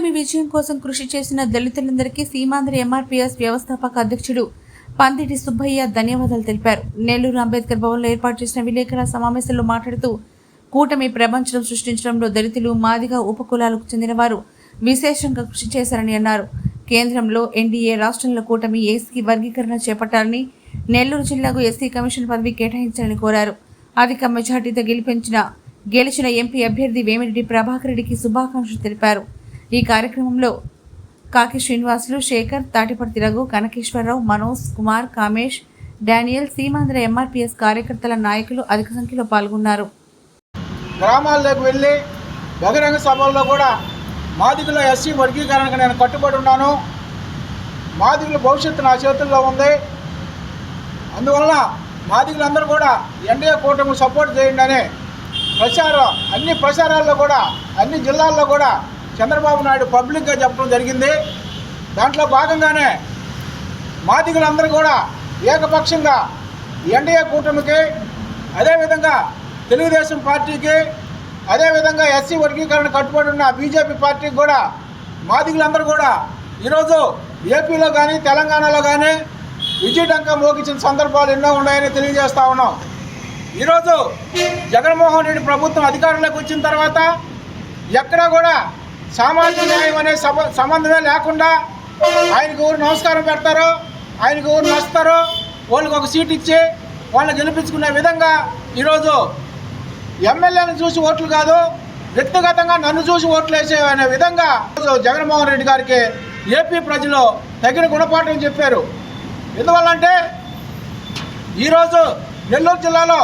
కూటమి విజయం కోసం కృషి చేసిన దళితులందరికీ సీమాంధ్ర ఎంఆర్పీఎస్ వ్యవస్థాపక అధ్యక్షుడు పందిటి సుబ్బయ్య ధన్యవాదాలు తెలిపారు. నెల్లూరు అంబేద్కర్ భవన్లో ఏర్పాటు చేసిన విలేకరుల సమావేశంలో మాట్లాడుతూ కూటమి ప్రపంచం సృష్టించడంలో దళితులు, మాదిగ ఉపకులాలకు చెందిన వారు విశేషంగా కృషి చేశారని అన్నారు. కేంద్రంలో ఎన్డీఏ, రాష్ట్రంలో కూటమి ఎస్సీ వర్గీకరణ చేపట్టాలని, నెల్లూరు జిల్లాకు ఎస్సీ కమిషన్ పదవి కేటాయించాలని కోరారు. అధిక మెజార్టీతో గెలిచిన ఎంపీ అభ్యర్థి వేమిరెడ్డి ప్రభాకర్ రెడ్డికి శుభాకాంక్షలు తెలిపారు. ఈ కార్యక్రమంలో కాకి శ్రీనివాసులు, శేఖర్, తాటిపర్తి రఘు, కనకేశ్వరరావు, మనోజ్ కుమార్, కామేష్, డానియల్, సీమాంధ్ర ఎంఆర్పీఎస్ కార్యకర్తల, నాయకులు అధిక సంఖ్యలో పాల్గొన్నారు. గ్రామాల్లోకి వెళ్ళి బహిరంగ సభల్లో కూడా మాదిగుల ఎస్సీ వర్గీకరణకు నేను కట్టుబడి ఉన్నాను. మాదిగుల భవిష్యత్తు నా చేతుల్లో ఉంది. అందువలన మాదిగులందరూ కూడా ఎన్డీఏ కూటమి సపోర్ట్ చేయండి అని అన్ని ప్రచారాల్లో కూడా అన్ని జిల్లాల్లో కూడా చంద్రబాబు నాయుడు పబ్లిక్గా చెప్పడం జరిగింది. దాంట్లో భాగంగానే మాదిగులందరూ కూడా ఏకపక్షంగా ఎన్డీఏ కూటమికి, అదేవిధంగా తెలుగుదేశం పార్టీకి, అదేవిధంగా ఎస్సీ వర్గీకరణ కట్టుబడి ఉన్న బీజేపీ పార్టీకి కూడా మాదిగులందరూ కూడా ఈరోజు ఏపీలో కానీ తెలంగాణలో కానీ విజయడంకా మోగించిన సందర్భాలు ఎన్నో ఉన్నాయని తెలియజేస్తా ఉన్నాం. ఈరోజు జగన్మోహన్ రెడ్డి ప్రభుత్వం అధికారంలోకి వచ్చిన తర్వాత ఎక్కడా కూడా సామాజిక న్యాయం అనే సంబంధమే లేకుండా ఆయనకు ఊరు నమస్కారం పెడతారో, ఆయనకు ఊరు నస్తారో, వాళ్ళకి ఒక సీట్ ఇచ్చి వాళ్ళని గెలిపించుకునే విధంగా ఈరోజు ఎమ్మెల్యేలను చూసి ఓట్లు కాదు, వ్యక్తిగతంగా నన్ను చూసి ఓట్లు వేసే అనే విధంగా జగన్మోహన్ రెడ్డి గారికి ఏపీ ప్రజలు తగిన గుణపాఠం చెప్పారు. ఎందువల్లంటే ఈరోజు నెల్లూరు జిల్లాలో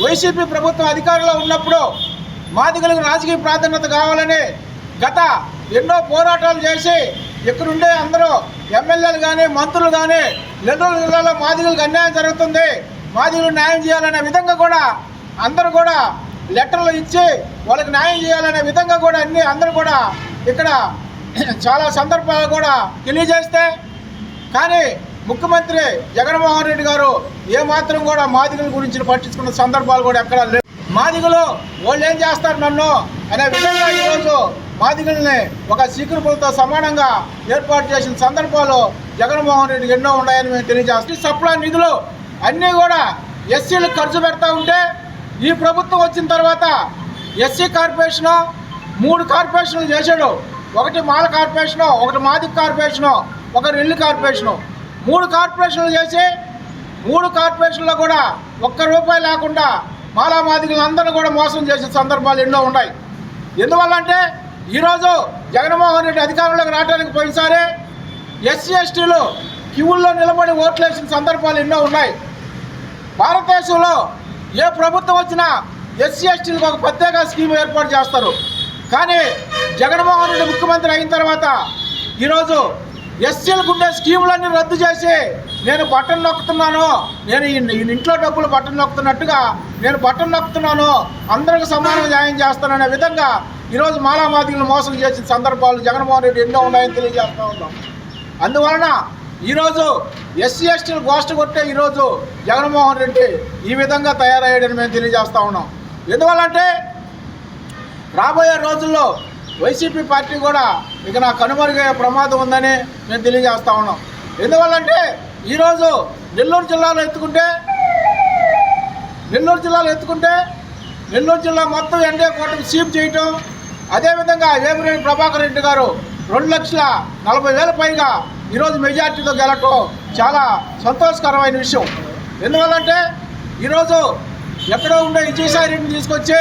వైసీపీ ప్రభుత్వం అధికారంలో ఉన్నప్పుడు మాదిగలకు రాజకీయ ప్రాధాన్యత కావాలని గత ఎన్నో పోరాటాలు చేసి ఇక్కడుండే అందరూ ఎమ్మెల్యేలు కానీ మంత్రులు కానీ నెల్లూరు జిల్లాలో మాదిగలకు అన్యాయం జరుగుతుంది, మాదిగలు న్యాయం చేయాలనే విధంగా కూడా అందరూ కూడా లెటర్లు ఇచ్చి వాళ్ళకి న్యాయం చేయాలనే విధంగా కూడా అందరూ కూడా ఇక్కడ చాలా సందర్భాలు కూడా తెలియజేస్తే, కానీ ముఖ్యమంత్రి జగన్మోహన్ రెడ్డి గారు ఏమాత్రం కూడా మాదిగల గురించి పట్టించుకున్న సందర్భాలు కూడా ఎక్కడా లేవు. మాదిగలు వాళ్ళు ఏం చేస్తారు నన్ను అనే విధంగా ఈరోజు మాదిగల్ని ఒక సీకరుపులతో సమానంగా ఏర్పాటు చేసిన సందర్భాలు జగన్మోహన్ రెడ్డికి ఎన్నో ఉన్నాయని మేము తెలియజేస్తాం. సప్లై నిధులు అన్నీ కూడా ఎస్సీలకు ఖర్చు పెడతా ఉంటే ఈ ప్రభుత్వం వచ్చిన తర్వాత ఎస్సీ కార్పొరేషను 3 కార్పొరేషన్లు చేశాడు. ఒకటి మాల కార్పొరేషను, ఒకటి మాదిగ కార్పొరేషను, ఒక రెల్లి కార్పొరేషను. 3 కార్పొరేషన్లు చేసి 3 కార్పొరేషన్లో కూడా ₹1 లేకుండా మాలా మాదిగలందరూ కూడా మోసం చేసే సందర్భాలు ఎన్నో ఉన్నాయి. ఎందువల్లంటే ఈరోజు జగన్మోహన్ రెడ్డి అధికారంలోకి రావడానికి పోయినసారి ఎస్సీ ఎస్టీలు క్యూల్లో నిలబడి ఓట్లు వేసిన సందర్భాలు ఎన్నో ఉన్నాయి. భారతదేశంలో ఏ ప్రభుత్వం వచ్చినా ఎస్సీ ఎస్టీలకు ఒక ప్రత్యేక స్కీమ్ ఏర్పాటు చేస్తారు. కానీ జగన్మోహన్ రెడ్డి ముఖ్యమంత్రి అయిన తర్వాత ఈరోజు ఎస్సీలకు ఉండే స్కీములన్నీ రద్దు చేసి నేను బటన్ నొక్కుతున్నాను, నేను ఇంట్లో డబ్బులు బటన్ నొక్కుతున్నట్టుగా నేను బటన్ నొక్కుతున్నాను, అందరికి సమానంగా న్యాయం చేస్తాననే విధంగా ఈరోజు మాలామాదిగలను మోసం చేసిన సందర్భాలు జగన్మోహన్ రెడ్డి ఎన్నో ఉన్నాయని తెలియజేస్తూ ఉన్నాం. అందువలన ఈరోజు ఎస్సీ ఎస్టీలు గోష్ఠ కొట్టే ఈరోజు జగన్మోహన్ రెడ్డి ఈ విధంగా తయారయ్యాడని మేము తెలియజేస్తూ ఉన్నాం. ఎందువల్లంటే రాబోయే రోజుల్లో వైసీపీ పార్టీ కూడా ఇక నా కనుమరుగయ్యే ప్రమాదం ఉందని మేము తెలియజేస్తూ ఉన్నాం. ఎందువల్లంటే ఈరోజు నెల్లూరు జిల్లాలో ఎత్తుకుంటే నెల్లూరు జిల్లా మొత్తం ఎన్డీఏ కూటమి సీప్ చేయటం, అదేవిధంగా వేమిరెడ్డి ప్రభాకర్ రెడ్డి గారు 2,40,000 పైగా ఈరోజు మెజార్టీతో గెలటం చాలా సంతోషకరమైన విషయం. ఎందువల్లంటే ఈరోజు ఎక్కడో ఉండే విజయసాయి రెడ్డిని తీసుకొచ్చి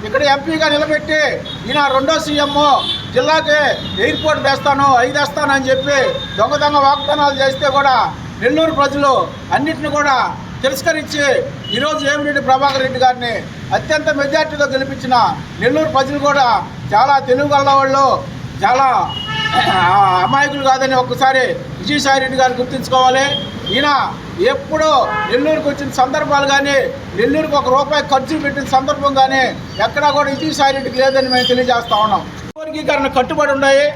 ఇక్కడ ఎంపీగా నిలబెట్టి ఈయన 2వ సీఎం జిల్లాకి ఎయిర్పోర్ట్ తెస్తాను 5 తెస్తాను అని చెప్పి దొంగ వాగ్దానాలు చేస్తే కూడా నెల్లూరు ప్రజలు అన్నింటిని కూడా తిరస్కరించి ఈరోజు వేమిరెడ్డి ప్రభాకర్ రెడ్డి గారిని అత్యంత మెజార్టీతో గెలిపించిన నెల్లూరు ప్రజలు కూడా చాలా తెలుగు వాళ్ళు, చాలా అమాయకులు కాదని ఒక్కసారి విజయసాయి రెడ్డి గారు గుర్తుంచుకోవాలి. ఈయన ఎప్పుడో నెల్లూరుకు వచ్చిన సందర్భాలు కానీ, నెల్లూరుకు ₹1 ఖర్చు పెట్టిన సందర్భం కానీ ఎక్కడా కూడా విజయసాయి రెడ్డికి లేదని మేము తెలియజేస్తా ఉన్నాం. వర్గీకరణ కట్టుబడి ఉన్నాయి.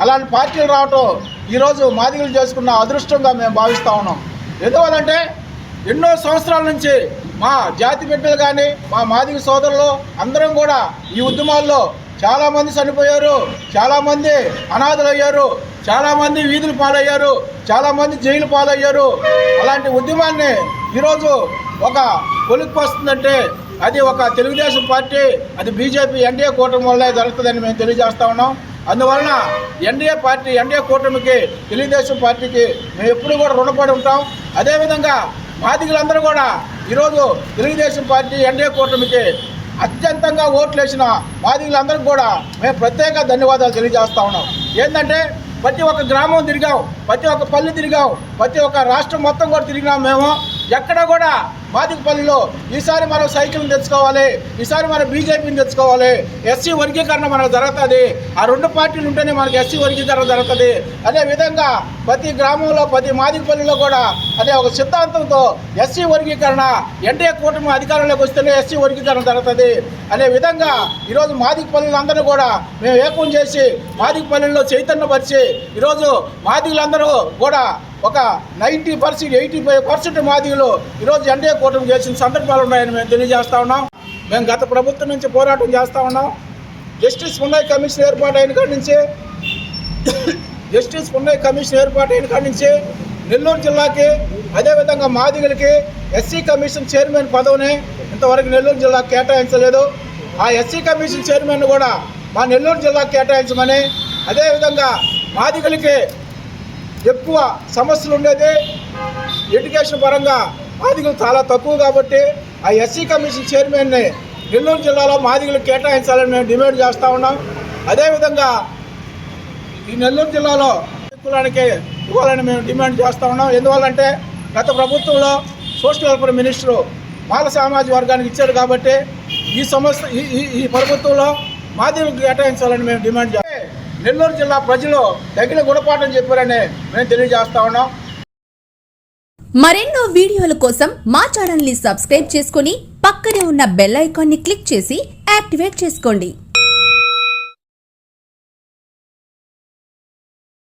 అలాంటి పార్టీలు రావటం ఈరోజు మాదిగలు చేసుకున్న అదృష్టంగా మేము భావిస్తూ ఉన్నాం. ఎందువల్లంటే ఎన్నో సంవత్సరాల నుంచి మా జాతి బిడ్డలు కానీ మా మాదిగ సోదరులు అందరం కూడా ఈ ఉద్యమాల్లో చాలామంది చనిపోయారు, చాలామంది అనాథలయ్యారు, చాలామంది వీధులు పాలయ్యారు, చాలామంది జైలు పాలయ్యారు. అలాంటి ఉద్యమాన్ని ఈరోజు ఒక కొలిక్కి వస్తుందంటే అది ఒక తెలుగుదేశం పార్టీ, అది బీజేపీ ఎన్డీఏ కూటమి వల్లే జరుగుతుందని మేము తెలియజేస్తా ఉన్నాం. అందువలన ఎన్డీఏ కూటమికి, తెలుగుదేశం పార్టీకి మేము ఎప్పుడు కూడా రుణపడి ఉంటాం. అదేవిధంగా మాదిగలందరూ కూడా ఈరోజు తెలుగుదేశం పార్టీ ఎన్డీఏ కూటమికి అత్యంతంగా ఓట్లు వేసిన మాదిగలందరికీ కూడా మేము ప్రత్యేక ధన్యవాదాలు తెలియజేస్తా ఉన్నాం. ఏంటంటే ప్రతి ఒక్క గ్రామం తిరిగాం, ప్రతి ఒక్క పల్లె తిరిగాం, ప్రతి ఒక్క రాష్ట్రం మొత్తం కూడా తిరిగినాం. మేము ఎక్కడ కూడా మాదిగపల్లిలో ఈసారి మనం సైకిల్ని తెచ్చుకోవాలి, ఈసారి మనం బీజేపీని తెచ్చుకోవాలి, ఎస్సీ వర్గీకరణ మనకు జరుగుతుంది, ఆ రెండు పార్టీలు ఉంటేనే మనకు ఎస్సీ వర్గీకరణ జరుగుతుంది. అదేవిధంగా ప్రతి గ్రామంలో, ప్రతి మాదిగపల్లిలో కూడా అదే ఒక సిద్ధాంతంతో ఎస్సీ వర్గీకరణ, ఎన్డీఏ కూటమి అధికారంలోకి వస్తేనే ఎస్సీ వర్గీకరణ జరుగుతుంది అనే విధంగా ఈరోజు మాదిగపల్లిలందరూ కూడా మేము ఏకం చేసి మాదిగపల్లిలో చైతన్యపరిచి ఈరోజు మాదిగలందరూ కూడా ఒక 90%, 85% మాదిగలు ఈరోజు ఎన్డీఏ కూటమి చేసిన సందర్భాలు ఉన్నాయని మేము తెలియజేస్తా ఉన్నాం. మేము గత ప్రభుత్వం నుంచి పోరాటం చేస్తూ ఉన్నాం. జస్టిస్ పున్నయ్య కమిషన్ ఏర్పాటైన కాడి నుంచి నెల్లూరు జిల్లాకి, అదేవిధంగా మాదిగలకి ఎస్సీ కమిషన్ చైర్మన్ పదవిని ఇంతవరకు నెల్లూరు జిల్లాకు కేటాయించలేదు. ఆ ఎస్సీ కమిషన్ చైర్మన్ కూడా మా నెల్లూరు జిల్లాకు కేటాయించమని, అదేవిధంగా మాదిగలకి ఎక్కువ సమస్యలు ఉండేది ఎడ్యుకేషన్ పరంగా మాదిగలు చాలా తక్కువ కాబట్టి ఆ ఎస్సీ కమిషన్ చైర్మన్ని నెల్లూరు జిల్లాలో మాదిగలకు కేటాయించాలని మేము డిమాండ్ చేస్తూ ఉన్నాం. అదేవిధంగా ఈ నెల్లూరు జిల్లాలో కులానికి ఇవ్వాలని మేము డిమాండ్ చేస్తూ ఉన్నాం. ఎందువల్లంటే గత ప్రభుత్వంలో సోషల్ వెల్ఫేర్ మినిస్టరు మాల సామాజిక వర్గానికి ఇచ్చారు కాబట్టి ఈ ప్రభుత్వంలో మాదిగలకు కేటాయించాలని మేము డిమాండ్ చేస్తాం. నెల్లూరు జిల్లా ప్రజలు తగిన గుణపాఠం చెప్పారని మేము తెలియజేస్తా ఉన్నాం. మరెన్నో వీడియోల కోసం మా ఛానల్ ని సబ్స్క్రైబ్ చేసుకుని పక్కనే ఉన్న బెల్ ఐకాన్ ని క్లిక్ చేసి యాక్టివేట్ చేసుకోండి.